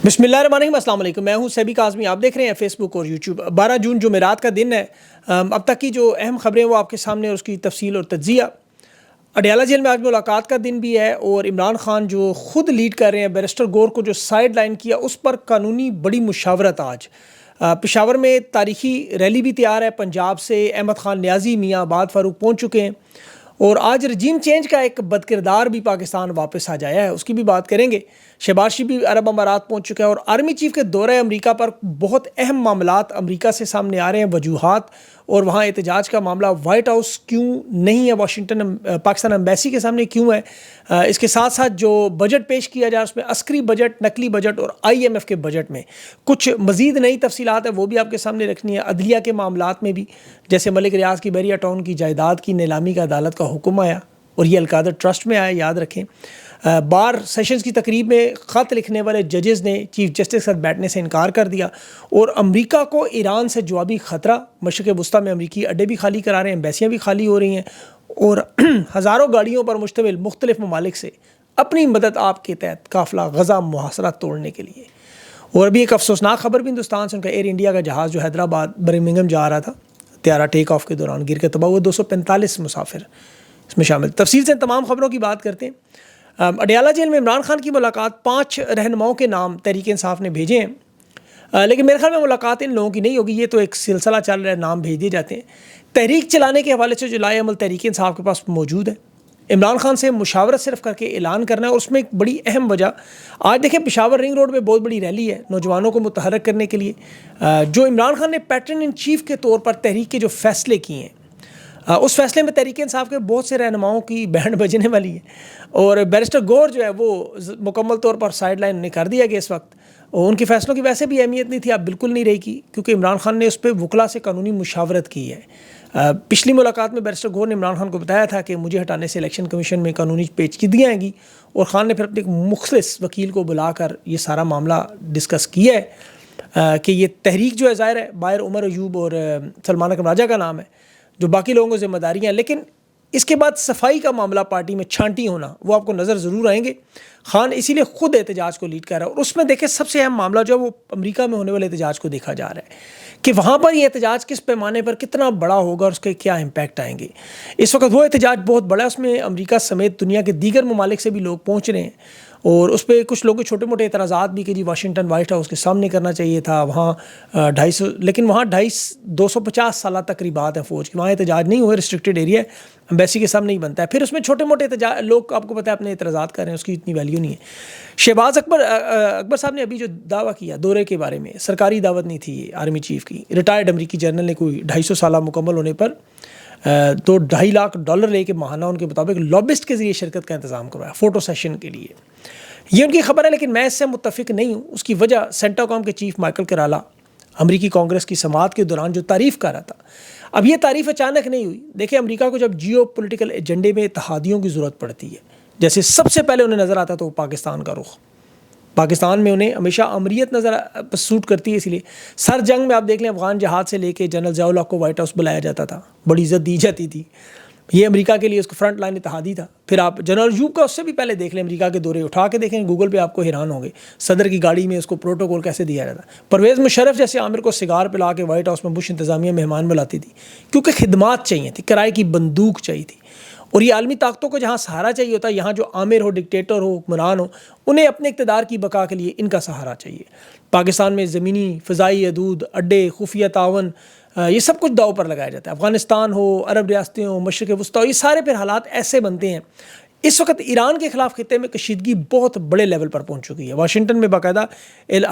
بسم اللہ الرحمن الرحیم، السلام علیکم۔ میں ہوں سیبی کاظمی، آپ دیکھ رہے ہیں فیس بک اور یوٹیوب۔ 12 جون جمعرات کا دن ہے۔ اب تک کی جو اہم خبریں وہ آپ کے سامنے، اور اس کی تفصیل اور تجزیہ۔ اڈیالہ جیل میں آج ملاقات کا دن بھی ہے، اور عمران خان جو خود لیڈ کر رہے ہیں بیرسٹر گور کو جو سائیڈ لائن کیا، اس پر قانونی بڑی مشاورت آج پشاور میں تاریخی ریلی بھی تیار ہے۔ پنجاب سے احمد خان نیازی، میاں آباد فاروق پہنچ چکے ہیں، اور آج رجیم چینج کا ایک بدکردار بھی پاکستان واپس آ جایا ہے، اس کی بھی بات کریں گے۔ شہباز شریف بھی عرب امارات پہنچ چکا ہے، اور آرمی چیف کے دورہ امریکہ پر بہت اہم معاملات امریکہ سے سامنے آ رہے ہیں، وجوہات، اور وہاں احتجاج کا معاملہ وائٹ ہاؤس کیوں نہیں ہے، واشنگٹن پاکستان ایمبیسی کے سامنے کیوں ہے۔ اس کے ساتھ ساتھ جو بجٹ پیش کیا جا رہا ہے، اس میں عسکری بجٹ، نقلی بجٹ اور IMF کے بجٹ میں کچھ مزید نئی تفصیلات ہیں، وہ بھی آپ کے سامنے رکھنی ہے۔ عدلیہ کے معاملات میں بھی، جیسے ملک ریاض کی بحریہ ٹاؤن کی جائیداد کی نیلامی کا عدالت کا حکم آیا، اور یہ القادر ٹرسٹ میں آیا، یاد رکھیں۔ بار سیشنز کی تقریب میں خط لکھنے والے ججز نے چیف جسٹس کے ساتھ بیٹھنے سے انکار کر دیا، اور امریکہ کو ایران سے جوابی خطرہ۔ مشرق وسطیٰ میں امریکی اڈے بھی خالی کرا رہے ہیں، ایمبیسیاں بھی خالی ہو رہی ہیں، اور ہزاروں گاڑیوں پر مشتمل مختلف ممالک سے اپنی مدد آپ کے تحت قافلہ غزہ محاصرہ توڑنے کے لیے۔ اور ابھی ایک افسوسناک خبر بھی ہندوستان سے، ان کا ایئر انڈیا کا جہاز جو حیدرآباد برمنگھم جا رہا تھا، طیارہ ٹیک آف کے دوران گر کے تباہ ہوئے، 245 مسافر اس میں شامل۔ تفصیل سے تمام خبروں کی بات کرتے ہیں۔ اڈیالہ جیل میں عمران خان کی ملاقات 5 رہنماؤں کے نام تحریک انصاف نے بھیجے ہیں، لیکن میرے خیال میں ملاقات ان لوگوں کی نہیں ہوگی، یہ تو ایک سلسلہ چل رہا ہے، نام بھیج دیے جاتے ہیں۔ تحریک چلانے کے حوالے سے جو لائے عمل تحریک انصاف کے پاس موجود ہے، عمران خان سے مشاورت صرف کر کے اعلان کرنا ہے، اور اس میں ایک بڑی اہم وجہ آج دیکھیں، پشاور رنگ روڈ پہ بہت بڑی ریلی ہے نوجوانوں کو متحرک کرنے کے لیے۔ جو عمران خان نے پیٹرن ان چیف کے طور پر تحریک کے جو فیصلے کیے ہیں، اس فیصلے میں تحریک انصاف کے بہت سے رہنماؤں کی بینڈ بجنے والی ہے، اور بیرسٹر گور جو ہے وہ مکمل طور پر سائیڈ لائن نے کر دیا گیا اس وقت، اور ان کے فیصلوں کی ویسے بھی اہمیت نہیں تھی، اب بالکل نہیں رہے گی، کیونکہ عمران خان نے اس پہ وکلا سے قانونی مشاورت کی ہے۔ پچھلی ملاقات میں بیرسٹر گور نے عمران خان کو بتایا تھا کہ مجھے ہٹانے سے الیکشن کمیشن میں قانونی پیچیدگیاں آئیں گی، اور خان نے پھر اپنے ایک مخلص وکیل کو بلا کر یہ سارا معاملہ ڈسکس کیا ہے کہ یہ تحریک جو ہے، ظاہر ہے باہر عمر ایوب اور سلمان اکرم راجہ کا نام ہے، جو باقی لوگوں کو ذمہ داریاں ہیں، لیکن اس کے بعد صفائی کا معاملہ پارٹی میں چھانٹی ہونا، وہ آپ کو نظر ضرور آئیں گے۔ خان اسی لیے خود احتجاج کو لیڈ کر رہا ہے، اور اس میں دیکھیں سب سے اہم معاملہ جو ہے وہ امریکہ میں ہونے والے احتجاج کو دیکھا جا رہا ہے، کہ وہاں پر یہ احتجاج کس پیمانے پر کتنا بڑا ہوگا، اور اس کے کیا امپیکٹ آئیں گے۔ اس وقت وہ احتجاج بہت بڑا ہے، اس میں امریکہ سمیت دنیا کے دیگر ممالک سے بھی لوگ پہنچ رہے ہیں، اور اس پہ کچھ لوگوں کے چھوٹے موٹے اعتراضات بھی کہ جی واشنگٹن وائٹ ہاؤس کے سامنے کرنا چاہیے تھا، وہاں 250، لیکن وہاں 250 سالہ تقریبات ہیں فوج کی، وہاں احتجاج نہیں ہوئے، ریسٹرکٹیڈ ایریا ہے، ایمبیسی کے سامنے ہی بنتا ہے۔ پھر اس میں چھوٹے موٹے لوگ آپ کو پتہ ہے اپنے اعتراضات کر رہے ہیں، اس کی اتنی ویلیو نہیں ہے۔ شہباز اکبر صاحب نے ابھی جو دعویٰ کیا دورے کے بارے میں، سرکاری دعوت نہیں تھی یہ آرمی چیف کی، ریٹائرڈ امریکی جنرل نے کوئی 250 سالہ مکمل ہونے پر $2.5 لاکھ لے کے ماہانہ ان کے مطابق لابسٹ کے ذریعے شرکت کا انتظام کروایا فوٹو سیشن کے لیے۔ یہ ان کی خبر ہے، لیکن میں اس سے متفق نہیں ہوں۔ اس کی وجہ سینٹا کام کے چیف مائیکل کرالا امریکی کانگریس کی سماعت کے دوران جو تعریف کر رہا تھا، اب یہ تعریف اچانک نہیں ہوئی۔ دیکھیں امریکہ کو جب جیو پولیٹیکل ایجنڈے میں اتحادیوں کی ضرورت پڑتی ہے، جیسے سب سے پہلے انہیں نظر آتا تو وہ پاکستان کا رخ، پاکستان میں انہیں ہمیشہ امریت نظر سوٹ کرتی ہے، اسی لیے سر جنگ میں آپ دیکھ لیں افغان جہاد سے لے کے جنرل ضیاء الحق کو وائٹ ہاؤس بلایا جاتا تھا، بڑی عزت دی جاتی تھی، یہ امریکہ کے لیے اس کو فرنٹ لائن اتحادی تھا۔ پھر آپ جنرل ایوب کا اس سے بھی پہلے دیکھ لیں، امریکہ کے دورے اٹھا کے دیکھیں گوگل پہ، آپ کو حیران ہوں گے صدر کی گاڑی میں اس کو پروٹوکول کیسے دیا جاتا۔ پرویز مشرف جیسے عامر کو سگار پلا کے وائٹ ہاؤس میں بش انتظامیہ مہمان بلاتی تھی، کیونکہ خدمات چاہیے تھی، کرائے کی بندوق چاہیے تھی، اور یہ عالمی طاقتوں کو جہاں سہارا چاہیے ہوتا ہے، یہاں جو عامر ہو، ڈکٹیٹر ہو، حکمران ہو، انہیں اپنے اقتدار کی بقا کے لیے ان کا سہارا چاہیے۔ پاکستان میں زمینی فضائی حدود، اڈے، خفیہ تعاون، یہ سب کچھ داؤ پر لگایا جاتا ہے۔ افغانستان ہو، عرب ریاستیں ہوں، مشرق وسطیٰ ہو، یہ سارے پھر حالات ایسے بنتے ہیں۔ اس وقت ایران کے خلاف خطے میں کشیدگی بہت بڑے لیول پر پہنچ چکی ہے، واشنگٹن میں باقاعدہ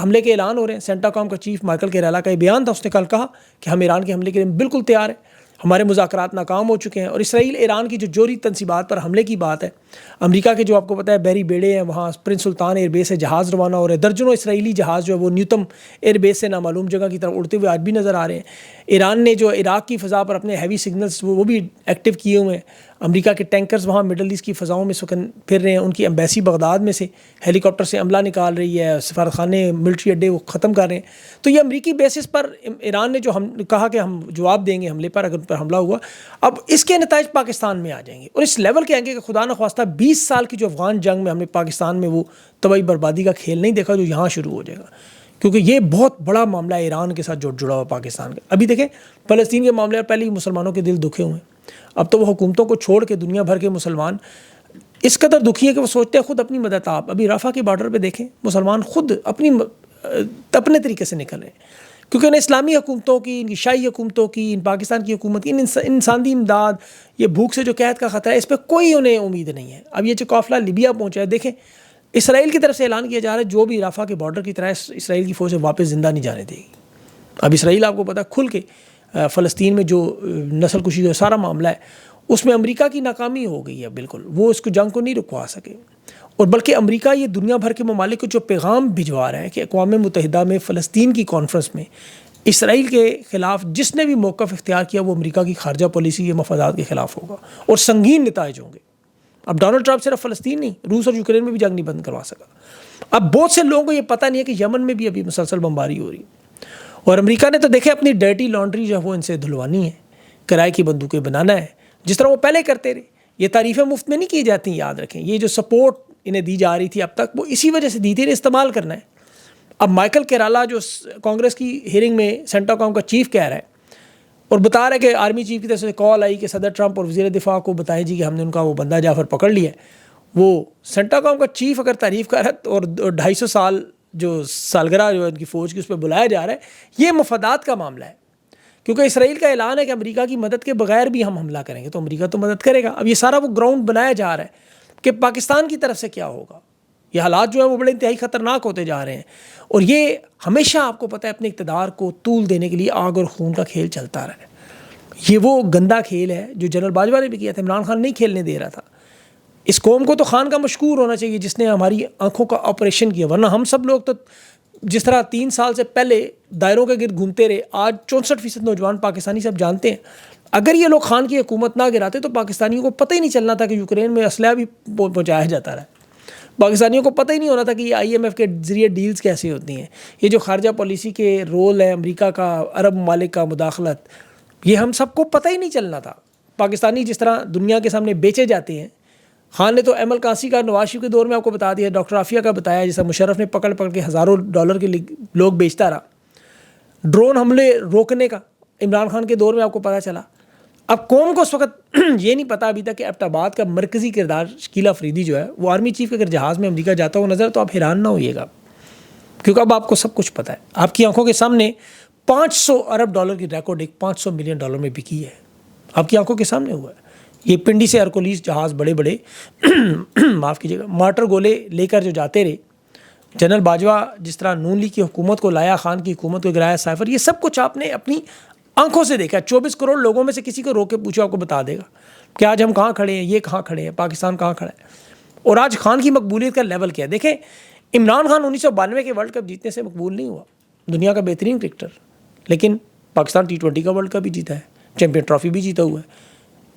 حملے کے اعلان ہو رہے ہیں۔ سینٹا کام کا چیف مائیکل کرالا کا یہ بیان تھا، اس نے کل کہا کہ ہم ایران کے حملے کے لیے بالکل تیار ہیں، ہمارے مذاکرات ناکام ہو چکے ہیں۔ اور اسرائیل ایران کی جو جوہری تنصیبات پر حملے کی بات ہے، امریکہ کے جو آپ کو پتہ ہے بحری بیڑے ہیں، وہاں پرنس سلطان ایئر بیس سے جہاز روانہ ہو رہے ہیں، درجنوں اسرائیلی جہاز جو ہے وہ نیوتم ایئر بیس سے نامعلوم جگہ کی طرف اڑتے ہوئے آج بھی نظر آ رہے ہیں۔ ایران نے جو عراق کی فضا پر اپنے ہیوی سگنلز وہ بھی ایکٹیو کیے ہوئے ہیں۔ امریکہ کے ٹینکرز وہاں مڈل ایسٹ کی فضاؤں میں پھر رہے ہیں. ان کی ایمبیسی بغداد میں سے ہیلی کاپٹر سے عملہ نکال رہی ہے, سفارت خانے ملٹری اڈے وہ ختم کر رہے ہیں. تو یہ امریکی بیسس پر ایران نے جو ہم کہا کہ ہم جواب دیں گے حملے پر اگر ان پر حملہ ہوا, اب اس کے نتائج پاکستان میں آ جائیں گے اور اس لیول کے آئیں گے کہ خدا نخواستہ 20 سال کی جو افغان جنگ میں ہم نے پاکستان میں وہ تباہی بربادی کا کھیل نہیں دیکھا جو یہاں شروع ہو جائے گا, کیونکہ یہ بہت بڑا معاملہ ہے ایران کے ساتھ جو جڑا ہوا پاکستان کا. ابھی دیکھیں فلسطین کے معاملے پر پہلے ہی مسلمانوں کے دل دکھے ہوئے ہیں, اب تو وہ حکومتوں کو چھوڑ کے دنیا بھر کے مسلمان اس قدر دکھی ہیں کہ وہ سوچتے ہیں خود اپنی مدد. آپ ابھی رفح کے بارڈر پہ دیکھیں مسلمان خود اپنے طریقے سے نکل رہے ہیں, کیونکہ ان اسلامی حکومتوں کی, ان کی شاہی حکومتوں کی, ان پاکستان کی حکومت کی, انسانی امداد, یہ بھوک سے جو قحط کا خطرہ ہے اس پہ کوئی انہیں امید نہیں ہے. اب یہ جو قافلہ لیبیا پہنچا ہے, دیکھیں اسرائیل کی طرف سے اعلان کیا جا رہا ہے جو بھی رفح کے بارڈر کی طرح اسرائیل کی فوج واپس زندہ نہیں جانے دے گی. اب اسرائیل آپ کو پتہ کھل کے فلسطین میں جو نسل کشی کا سارا معاملہ ہے اس میں امریکہ کی ناکامی ہو گئی ہے, بالکل وہ اس کو جنگ کو نہیں رکوا سکے. اور بلکہ امریکہ یہ دنیا بھر کے ممالک کو جو پیغام بھجوا رہا ہے کہ اقوام متحدہ میں فلسطین کی کانفرنس میں اسرائیل کے خلاف جس نے بھی موقف اختیار کیا وہ امریکہ کی خارجہ پالیسی کے مفادات کے خلاف ہوگا اور سنگین نتائج ہوں گے. اب ڈونلڈ ٹرمپ صرف فلسطین نہیں, روس اور یوکرین میں بھی جنگ نہیں بند کروا سکا. اب بہت سے لوگوں کو یہ پتہ نہیں ہے کہ یمن میں بھی ابھی مسلسل بمباری ہو رہی ہے, اور امریکہ نے تو دیکھے اپنی ڈرٹی لانڈری جو ہے وہ ان سے دھلوانی ہے, کرائے کی بندوقیں بنانا ہے جس طرح وہ پہلے کرتے رہے. یہ تعریفیں مفت میں نہیں کی جاتی, یاد رکھیں. یہ جو سپورٹ انہیں دی جا رہی تھی اب تک وہ اسی وجہ سے دی تھی, انہیں استعمال کرنا ہے. اب مائیکل کیرالا جو کانگریس کی ہیئرنگ میں سینٹاکام کا چیف کہہ رہا ہے اور بتا رہا ہے کہ آرمی چیف کی طرف سے کال آئی کہ صدر ٹرمپ اور وزیر دفاع کو بتائیں جی کہ ہم نے ان کا وہ بندہ جعفر پکڑ لیا ہے. وہ سینٹاکام کا چیف اگر تعریف کر رہا ہے اور 250 سال جو سالگرہ جو ان کی فوج کی اس پہ بلایا جا رہا ہے, یہ مفادات کا معاملہ ہے. کیونکہ اسرائیل کا اعلان ہے کہ امریکہ کی مدد کے بغیر بھی ہم حملہ کریں گے, تو امریکہ تو مدد کرے گا. اب یہ سارا وہ گراؤنڈ بنایا جا رہا ہے کہ پاکستان کی طرف سے کیا ہوگا. یہ حالات جو ہیں وہ بڑے انتہائی خطرناک ہوتے جا رہے ہیں, اور یہ ہمیشہ آپ کو پتہ ہے اپنے اقتدار کو طول دینے کے لیے آگ اور خون کا کھیل چلتا رہا ہے. یہ وہ گندا کھیل ہے جو جنرل باجوہ نے بھی کیا تھا, عمران خان نہیں کھیلنے دے رہا تھا. اس قوم کو تو خان کا مشکور ہونا چاہیے جس نے ہماری آنکھوں کا آپریشن کیا, ورنہ ہم سب لوگ تو جس طرح 3 سال سے پہلے دائروں کے گرد گھومتے رہے, آج 64% نوجوان پاکستانی سب جانتے ہیں اگر یہ لوگ خان کی حکومت نہ گراتے تو پاکستانیوں کو پتہ ہی نہیں چلنا تھا کہ یوکرین میں اسلحہ بھی پہنچایا جاتا رہا. پاکستانیوں کو پتہ ہی نہیں ہونا تھا کہ یہ IMF کے ذریعے ڈیلز کیسے ہوتی ہیں. یہ جو خارجہ پالیسی کے رول ہے امریکہ کا, عرب ممالک کا مداخلت, یہ ہم سب کو پتہ ہی نہیں چلنا تھا. پاکستانی جس طرح دنیا کے سامنے بیچے جاتے ہیں, خان نے تو ایم القاسی کا نواز شریف کے دور میں آپ کو بتا دیا, ڈاکٹر عافیہ کا بتایا, جیسا مشرف نے پکڑ کے $1000 کے لوگ بیچتا رہا. ڈرون حملے روکنے کا عمران خان کے دور میں آپ کو پتہ چلا. اب قوم کو اس وقت یہ نہیں پتا ابھی تک کہ ایبٹ آباد کا مرکزی کردار شکیل افریدی جو ہے وہ آرمی چیف اگر جہاز میں امریکہ جاتا ہو نظر تو آپ حیران نہ ہوئیے گا, کیونکہ اب آپ کو سب کچھ پتہ ہے. آپ کی آنکھوں کے سامنے $500 ارب کی ریکارڈ ایک $500 ملین میں بکی ہے, آپ کی آنکھوں کے سامنے ہوا ہے. یہ پنڈی سے ہرکولیس جہاز بڑے بڑے معاف کیجیے گا مارٹر گولے لے کر جو جاتے رہے, جنرل باجوہ جس طرح نون لیگ کی حکومت کو لایا, خان کی حکومت کو گرایا, سائفر, یہ سب کچھ آپ نے اپنی آنکھوں سے دیکھا. 24 کروڑ لوگوں میں سے کسی کو روک کے پوچھو آپ کو بتا دے گا کہ آج ہم کہاں کھڑے ہیں, یہ کہاں کھڑے ہیں, پاکستان کہاں کھڑا ہے, اور آج خان کی مقبولیت کا لیول کیا ہے. دیکھیں عمران خان 1992 کے ورلڈ کپ جیتنے سے مقبول نہیں ہوا, دنیا کا بہترین کرکٹر, لیکن پاکستان T20 کا ورلڈ کپ بھی جیتا ہے, چیمپئن ٹرافی بھی جیتا ہوا ہے.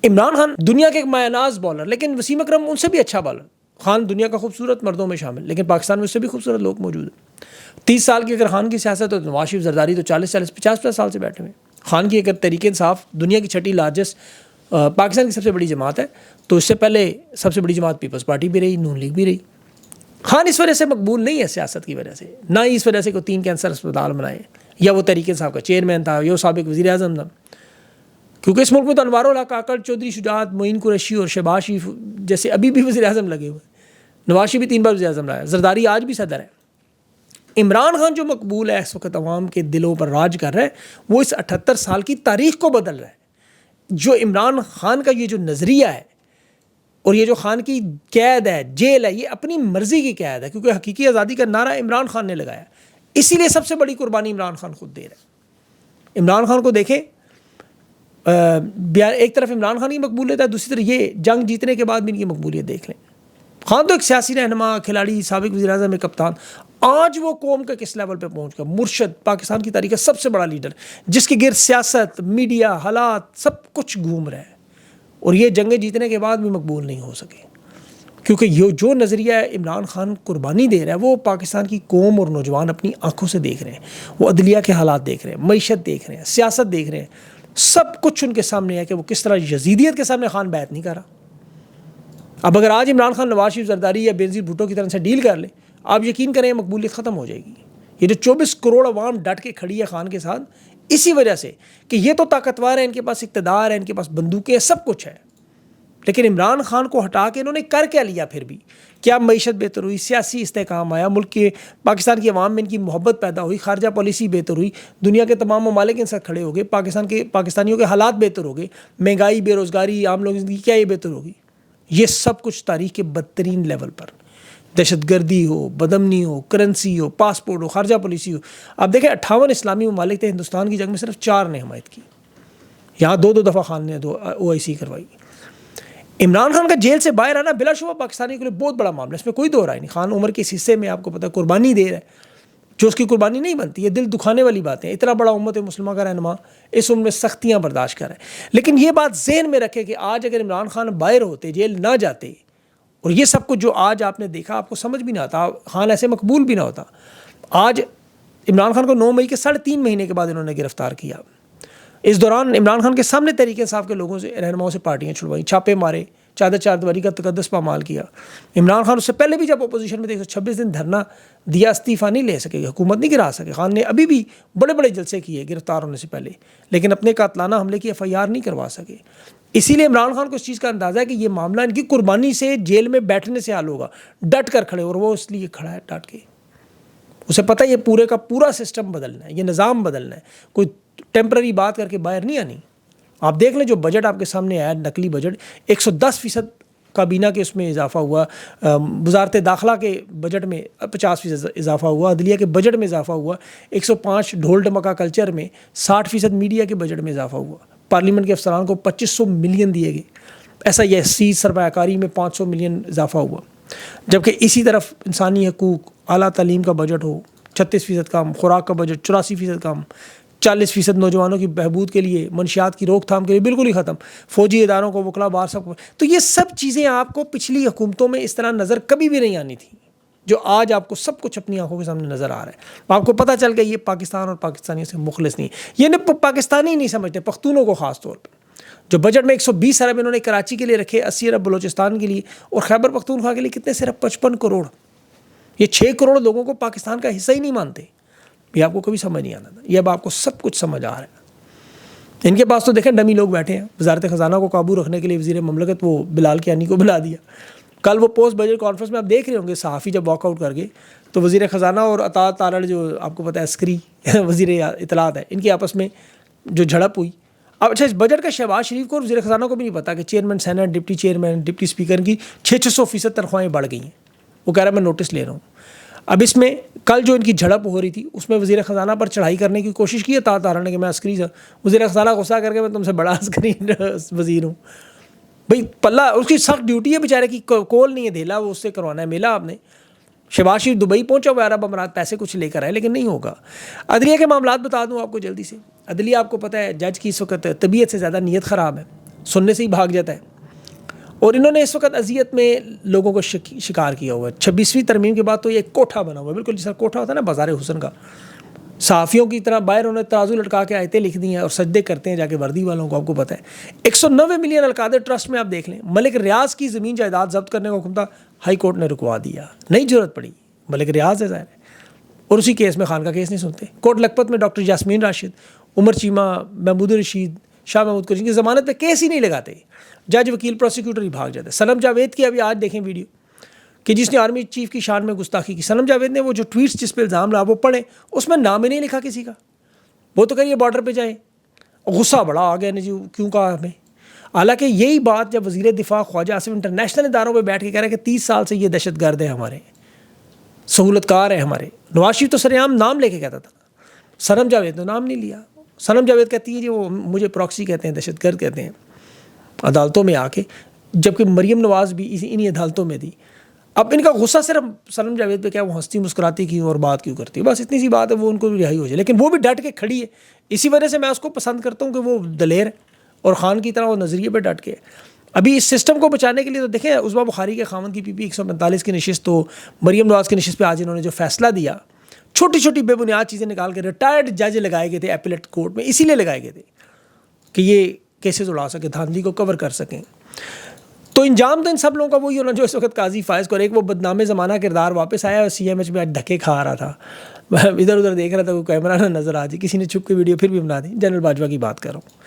عمران خان دنیا کے ایک مایہ ناز بالر, لیکن وسیم اکرم ان سے بھی اچھا بالر. خان دنیا کا خوبصورت مردوں میں شامل, لیکن پاکستان میں اس سے بھی خوبصورت لوگ موجود ہیں. 30 سال کی اگر خان کی سیاست ہے تو نواز شریف زرداری تو 40-50 سال سے بیٹھے ہوئے. خان کی اگر تحریک انصاف دنیا کی 6ٹھی لارجسٹ پاکستان کی سب سے بڑی جماعت ہے, تو اس سے پہلے سب سے بڑی جماعت پیپلز پارٹی بھی رہی, نون لیگ بھی رہی. خان اس وجہ سے مقبول نہیں ہے سیاست کی وجہ سے, نہ ہی اس وجہ سے کوئی 3 کینسر اسپتال بنائے, یا وہ تحریک انصاف کا چیئرمین تھا, یا وہ سابق وزیر اعظم تھا. کیونکہ اس ملک میں تو انوار الحق کاکڑ, چودھری شجاعت, معین قریشی اور شہباز شریف جیسے ابھی بھی وزیر اعظم لگے ہوئے. نواز شریف بھی 3 بار وزیر اعظم رہا ہے, زرداری آج بھی صدر ہے. عمران خان جو مقبول ہے اس وقت عوام کے دلوں پر راج کر رہا ہے, وہ اس 78 سال کی تاریخ کو بدل رہا ہے. جو عمران خان کا یہ جو نظریہ ہے اور یہ جو خان کی قید ہے, جیل ہے, یہ اپنی مرضی کی قید ہے, کیونکہ حقیقی آزادی کا نعرہ عمران خان نے لگایا, اسی لیے سب سے بڑی قربانی عمران خان خود دے رہا ہے. عمران خان کو دیکھیں, ایک طرف عمران خان کی مقبولیت ہے, دوسری طرف یہ جنگ جیتنے کے بعد بھی ان کی مقبولیت دیکھ لیں. خان تو ایک سیاسی رہنما, کھلاڑی, سابق وزیر اعظم, ایک کپتان, آج وہ قوم کا کس لیول پہ پہنچ گیا, مرشد, پاکستان کی تاریخ کا سب سے بڑا لیڈر, جس کے گرد سیاست, میڈیا, حالات سب کچھ گھوم رہا ہے. اور یہ جنگیں جیتنے کے بعد بھی مقبول نہیں ہو سکے، کیونکہ یہ جو نظریہ عمران خان قربانی دے رہا ہے وہ پاکستان کی قوم اور نوجوان اپنی آنکھوں سے دیکھ رہے ہیں، وہ عدلیہ کے حالات دیکھ رہے ہیں، معیشت دیکھ رہے ہیں، سیاست دیکھ رہے ہیں، سب کچھ ان کے سامنے ہے کہ وہ کس طرح یزیدیت کے سامنے خان بیعت نہیں کر رہا۔ اب اگر آج عمران خان نواز شریف زرداری یا بینظیر بھٹو کی طرح سے ڈیل کر لے، آپ یقین کریں مقبولیت ختم ہو جائے گی۔ یہ جو 24 کروڑ عوام ڈٹ کے کھڑی ہے خان کے ساتھ، اسی وجہ سے کہ یہ تو طاقتور ہے، ان کے پاس اقتدار ہے، ان کے پاس بندوقیں، سب کچھ ہے، لیکن عمران خان کو ہٹا کے انہوں نے کر کیا لیا؟ پھر بھی کیا معیشت بہتر ہوئی، سیاسی استحکام آیا، ملک کے پاکستان کی عوام میں ان کی محبت پیدا ہوئی، خارجہ پالیسی بہتر ہوئی، دنیا کے تمام ممالک ان ساتھ کھڑے ہو گئے، پاکستانیوں کے حالات بہتر ہو گئے، مہنگائی، بے روزگاری، عام لوگوں کی زندگی کیا یہ بہتر ہوگی؟ یہ سب کچھ تاریخ کے بدترین لیول پر، دہشت گردی ہو، بدامنی ہو، کرنسی ہو، پاسپورٹ ہو، خارجہ پالیسی ہو۔ آپ دیکھیں 58 اسلامی ممالک تھے، ہندوستان کی جنگ میں صرف 4 نے حمایت کی، یہاں 2 دفعہ خان نے OIC کروائی۔ عمران خان کا جیل سے باہر آنا بلا شبہ پاکستانی کے لیے بہت بڑا معاملہ ہے، اس میں کوئی دو رائے نہیں۔ خان عمر کے اس حصے میں آپ کو پتہ قربانی دے رہا ہے جو اس کی قربانی نہیں بنتی، یہ دل دکھانے والی باتیں۔ اتنا بڑا امت مسلمہ کا رہنما اس عمر میں سختیاں برداشت کر رہا ہے، لیکن یہ بات ذہن میں رکھے کہ آج اگر عمران خان باہر ہوتے، جیل نہ جاتے، اور یہ سب کچھ جو آج آپ نے دیکھا آپ کو سمجھ بھی نہ آتا، خان ایسے مقبول بھی نہ ہوتا۔ آج عمران خان کو 9 مئی کے 3.5 مہینے کے بعد انہوں نے گرفتار کیا۔ اس دوران عمران خان کے سامنے تحریک انصاف کے لوگوں سے، رہنماؤں سے پارٹیاں چھڑوائیں، چھاپے مارے، چادر چاردیواری کا تقدس پامال کیا۔ عمران خان اس سے پہلے بھی جب اپوزیشن میں تھے 126 دن دھرنا دیا، استعفیٰ نہیں لے سکے، حکومت نہیں گرا سکے۔ خان نے ابھی بھی بڑے بڑے جلسے کیے گرفتار ہونے سے پہلے، لیکن اپنے قاتلانہ حملے کی FIR نہیں کروا سکے۔ اسی لیے عمران خان کو اس چیز کا اندازہ ہے کہ یہ معاملہ ان کی قربانی سے، جیل میں بیٹھنے سے حل ہوگا، ڈٹ کر کھڑے، اور وہ اس لیے کھڑا ہے ڈٹ کے۔ اسے پتہ ہے یہ پورے کا پورا سسٹم بدلنا ہے، یہ نظام بدلنا ہے، کوئی ٹیمپرری بات کر کے باہر نہیں آنی۔ آپ دیکھ لیں جو بجٹ آپ کے سامنے آیا، نقلی بجٹ، 110% کابینہ کے اس میں اضافہ ہوا، وزارت داخلہ کے بجٹ میں 50% اضافہ ہوا، عدلیہ کے بجٹ میں اضافہ ہوا، 105 ڈھول ڈمکا کلچر میں، 60% میڈیا کے بجٹ میں اضافہ ہوا، پارلیمنٹ کے افسران کو 2500 ملین دیے گئے، SISC سرمایہ کاری میں 500 ملین اضافہ ہوا، جبکہ اسی طرف انسانی حقوق، اعلیٰ تعلیم کا بجٹ ہو 36% کم، خوراک کا بجٹ 84% کم، 40% نوجوانوں کی بہبود کے لیے، منشیات کی روک تھام کے لیے بالکل ہی ختم، فوجی اداروں کو، وکلا بار سب کو۔ تو یہ سب چیزیں آپ کو پچھلی حکومتوں میں اس طرح نظر کبھی بھی نہیں آنی تھی، جو آج آپ کو سب کچھ اپنی آنکھوں کے سامنے نظر آ رہا ہے۔ آپ کو پتہ چل گیا یہ پاکستان اور پاکستانیوں سے مخلص نہیں، یہ پاکستانی نہیں سمجھتے، پختونوں کو خاص طور پر۔ جو بجٹ میں 120 ارب انہوں نے کراچی کے لیے رکھے، 80 ارب بلوچستان کے لیے، اور خیبر پختونخوا کے لیے کتنے؟ صرف 55 کروڑ۔ یہ 6 کروڑ لوگوں کو پاکستان کا حصہ ہی نہیں مانتے۔ یہ آپ کو کبھی سمجھ نہیں آنا تھا، یہ اب آپ کو سب کچھ سمجھ آ رہا ہے۔ ان کے پاس تو دیکھیں ڈمی لوگ بیٹھے ہیں، وزارت خزانہ کو قابو رکھنے کے لیے وزیر مملکت وہ بلال کیانی کو بلا دیا۔ کل وہ پوسٹ بجٹ کانفرنس میں آپ دیکھ رہے ہوں گے، صحافی جب واک آؤٹ کر گئے تو وزیر خزانہ اور عطا تارڑ جو آپ کو پتہ ہے عسکری وزیر اطلاعات ہے، ان کی آپس میں جو جھڑپ ہوئی۔ اب اچھا، اس بجٹ کا شہباز شریف کو اور وزیر خزانہ کو بھی نہیں پتا کہ chairman senate, deputy chairman, deputy speaker کی 600% تنخواہیں بڑھ گئی ہیں۔ وہ کہہ رہا ہے میں نوٹس لے رہا ہوں۔ اب اس میں کل جو ان کی جھڑپ ہو رہی تھی اس میں وزیر خزانہ پر چڑھائی کرنے کی کوشش کی ہے تارڑ نے کہ میں عسکری تھا، وزیر خزانہ غصہ کر کے میں تم سے بڑا عسکری وزیر ہوں۔ بھئی پلہ اس کی سخت ڈیوٹی ہے بیچارے کی، کول نہیں ہے دھیلا، وہ اس سے کروانا ہے میلہ۔ آپ نے شہباز شریف دبئی پہنچا ہوا عرب امارات، پیسے کچھ لے کر آئے، لیکن نہیں ہوگا۔ عدلیہ کے معاملات بتا دوں آپ کو جلدی سے۔ عدلیہ آپ کو پتہ ہے جج کی اس وقت طبیعت سے زیادہ نیت خراب ہے، سننے سے ہی بھاگ جاتا ہے، اور انہوں نے اس وقت اذیت میں لوگوں کو شکار کیا ہوا ہے۔ 26ویں ترمیم کے بعد تو یہ ایک کوٹھا بنا ہوا ہے، بالکل جیسا کوٹھا ہوتا ہے نا بازار حسن کا، صحافیوں کی طرح باہر انہوں نے ترازو لٹکا کے آیتیں لکھ دی ہیں اور سجدے کرتے ہیں جا کے وردی والوں کو، آپ کو پتہ ہے۔ 190 ملین القادر ٹرسٹ میں آپ دیکھ لیں، ملک ریاض کی زمین جائیداد ضبط کرنے کا حکم تھا، ہائی کورٹ نے رکوا دیا، نہیں ضرورت پڑی، ملک ریاض ہے ظاہر ہے، اور اسی کیس میں خان کا کیس نہیں سنتے۔ کوٹ لکھپت میں ڈاکٹر یاسمین راشد، عمر چیمہ، محمود رشید، شاہ محمود قریشی کی ضمانت پہ کیس ہی نہیں لگاتے، جج وکیل پروسیکیوٹر ہی بھاگ جاتے۔ صنم جاوید کی ابھی آج دیکھیں ویڈیو کہ جس نے آرمی چیف کی شان میں گستاخی کی، صنم جاوید نے وہ جو ٹویٹس جس پہ الزام لگا وہ پڑھیں، اس میں نام ہی نہیں لکھا کسی کا، وہ تو کہیے بارڈر پہ جائیں، غصہ بڑا آ گیا جی کیوں کہا ہمیں۔ حالانکہ یہی بات جب وزیر دفاع خواجہ آصف انٹرنیشنل اداروں پہ بیٹھ کے کہہ رہے ہیں کہ 30 سال سے یہ دہشت گرد ہیں، ہمارے سہولت کار ہیں ہمارے، نواز شریف تو سرعام نام لے کے کہتا تھا، صنم جاوید نے نام نہیں لیا۔ صنم جاوید کہتی ہے جی وہ مجھے پراکسی کہتے ہیں، دہشت گرد کہتے ہیں عدالتوں میں آ کے، جبکہ مریم نواز بھی انہی عدالتوں میں تھی۔ اب ان کا غصہ صرف صنم جاوید پہ کیا، وہ ہنستی مسکراتی کیوں اور بات کیوں کرتی ہے، بس اتنی سی بات ہے، وہ ان کو رہائی ہو جائے، لیکن وہ بھی ڈٹ کے کھڑی ہے۔ اسی وجہ سے میں اس کو پسند کرتا ہوں کہ وہ دلیر ہے اور خان کی طرح وہ نظریے پہ ڈٹ کے ہے۔ ابھی اس سسٹم کو بچانے کے لیے تو دیکھیں عصبہ بخاری کے خاوند کی پی پی 145 کی نشست تو مریم نواز کی نشست پہ آج انہوں نے جو فیصلہ دیا، چھوٹی چھوٹی بے بنیاد چیزیں نکال کے ریٹائرڈ جج لگائے گئے تھے ایپلیٹ کورٹ میں، اسی لیے لگائے گئے تھے کہ یہ کیسز اڑا سکیں، دھاندلی کو کور کر سکیں. تو انجام تو ان سب لوگوں کا وہی ہونا جو اس وقت قاضی فائز کو، ایک وہ بدنام زمانہ کردار واپس آیا اور سی ایم ایچ میں آج دھکے کھا رہا تھا، ادھر ادھر دیکھ رہا تھا، کوئی کیمرہ نہ نظر آ جائے، کسی نے چھپ کے ویڈیو پھر بھی بنا دی. جنرل باجوہ کی بات کر رہا ہوں.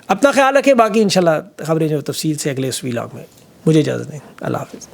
اپنا خیال رکھیں، باقی انشاءاللہ خبریں جو تفصیل سے اگلے اس ویلاگ میں. مجھے اجازت دیں، اللہ حافظ.